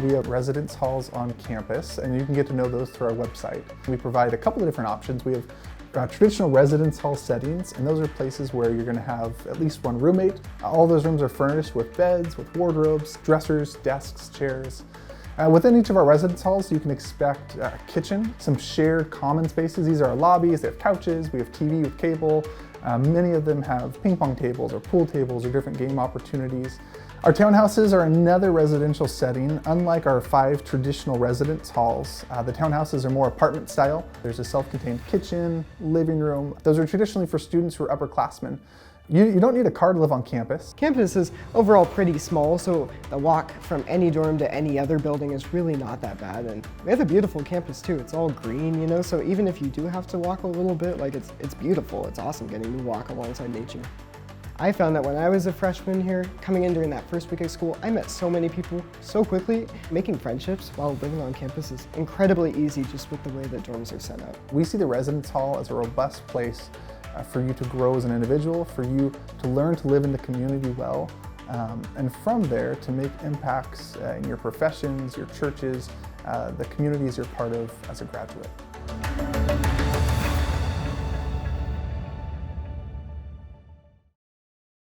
We have residence halls on campus, and you can get to know those through our website. We provide a couple of different options. We have traditional residence hall settings, and those are places where you're going to have at least one roommate. All those rooms are furnished with beds, with wardrobes, dressers, desks, chairs. Within each of our residence halls, you can expect a kitchen, some shared common spaces. These are our lobbies. They have couches, we have TV with cable. Many of them have ping pong tables or pool tables or different game opportunities. Our townhouses are another residential setting. Unlike our 5 traditional residence halls, the townhouses are more apartment style. There's a self-contained kitchen, living room. Those are traditionally for students who are upperclassmen. You don't need a car to live on campus. Campus is overall pretty small, so the walk from any dorm to any other building is really not that bad. And we have a beautiful campus too. It's all green, you know, so even if you do have to walk a little bit, like it's beautiful. It's awesome getting to walk alongside nature. I found that when I was a freshman here, coming in during that first week of school, I met so many people so quickly. Making friendships while living on campus is incredibly easy just with the way that dorms are set up. We see the residence hall as a robust place for you to grow as an individual, for you to learn to live in the community well, and from there to make impacts in your professions, your churches, the communities you're part of as a graduate.